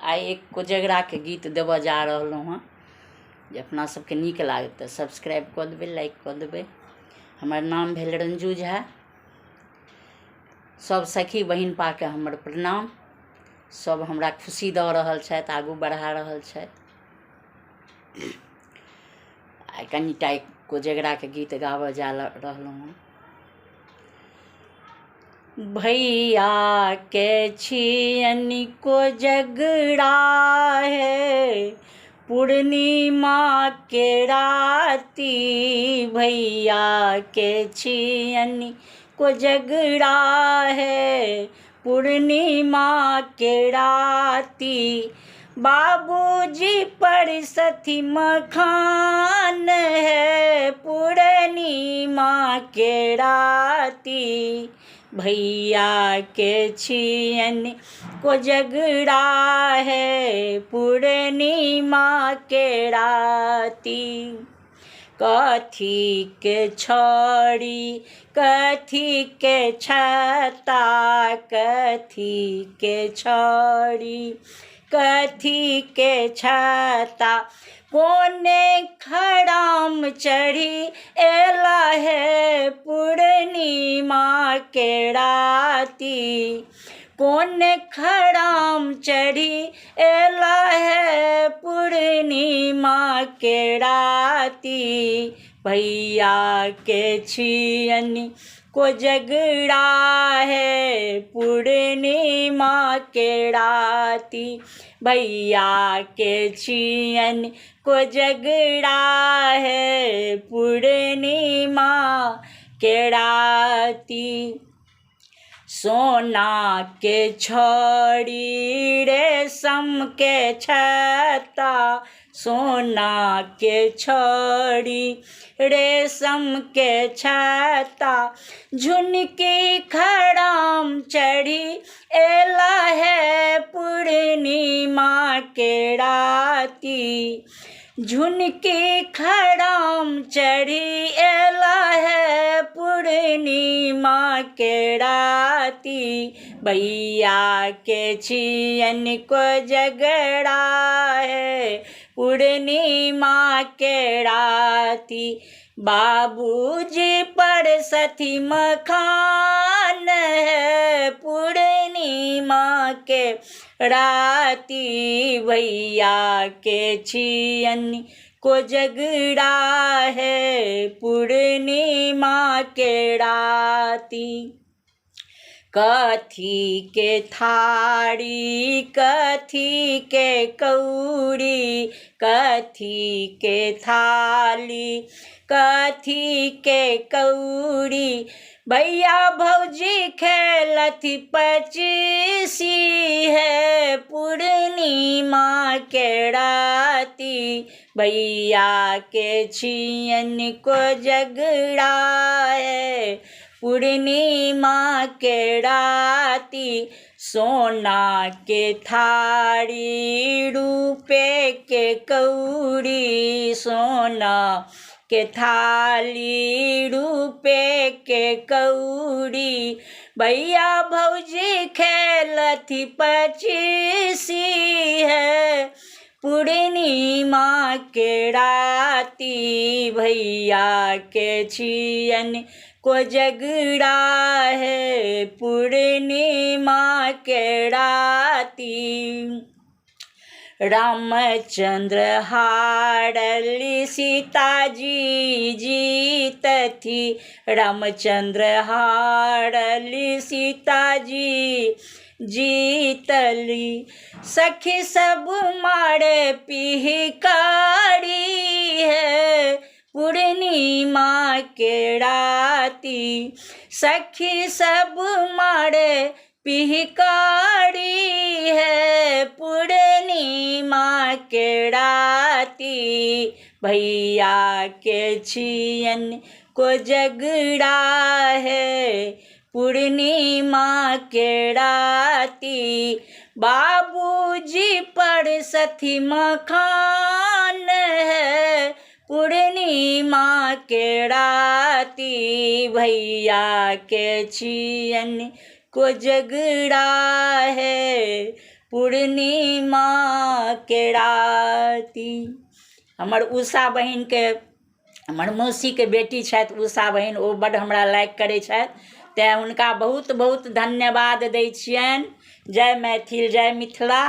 आई एक कोजगरा के गीत देव जा रहा हँ जे अपना सबके नीक लागत तो सब्सक्राइब कर देवे, लाइक कर देवे। हमर नाम भेल रंजू झा। सब सखी बहिन पाके हमर प्रणाम। सब हमरा खुशी दऽ रहल छथि, आगू बढ़ा रहल छथि। आई कनिटा कोजगरा के गीत गाबऽ जा रहलहुँ हँ। भैया के छियनि कोजगरा है पूर्णिमा के राती। भैया के छियनि कोजगरा है पूर्णिमा के राती। बाबूजी पर सथी मखान है पूर्णिमा के राती। भैया के छियनि कोजगरा है पूर्णिमा के राती। कथी के छड़ी कथी के छता, कथी के छड़ी कथी के छता। कोने खड़ाम चढ़ी एला है पूर्णिमा के राती। कोने खड़ाम चढ़ी एला है पूर्णिमा के राती। भैया के छियनि कोजगरा है पूर्णिमा के राती। भैया के छियनि कोजगरा है पूर्णिमा के राती। सोना के छड़ी रेशम के छता, सोना के छड़ी रेशम के छता। झुनकी खड़ाम चढ़ी एला है पूर्णिमा के राती। झुनकी खड़ाम चढ़ी एला है पूर्णिमा के राती। भैया के छियनि कोजगरा है पूर्णिमा के राती। बाबूजी पर सथी मखान है पूर्णिमा के राती। भैया के छियनि कोजगरा है पूर्णिमा के राती। कथी के थारी कथी के कौड़ी, कथी के थाली कथी के कौड़ी। भैया भौजी खेलथी पचीसी है पूर्णिमा के राती। भैया के छियनि कोजगरा है पूर्णिमा के राती। सोना के थारी रुपए के कौड़ी, सोना के थाली रुपए के कौड़ी। भैया भौजी खेलथी पचीसी है पूर्णिमा के राती। भैया के छियनि कोजगरा है पूर्णिमा के राती। रामचंद्र हारली सीताजी जीतथी, रामचंद्र हारली सीताजी जीतली। सखी सब मारे पिहकारी है पूर्णिमा के राती। सखी सब मारे पिहकारी है पूर्णिमा के राती। भैया के छियनि कोजगरा है पूर्णिमा के राती। बाबूजी पर सथी मखान है पूर्णिमा के राती। भैया के छियनि कोजगरा है पूर्णिमा के राति। हमर उषा बहिनके, हमर मौसीके बेटी छथि उषा बहिन, ओ बड्ड हमरा लाइक करै छथि, तेँ हुनका बहुत बहुत धन्यवाद दै छियनि। जय मैथिल, जय मिथिला।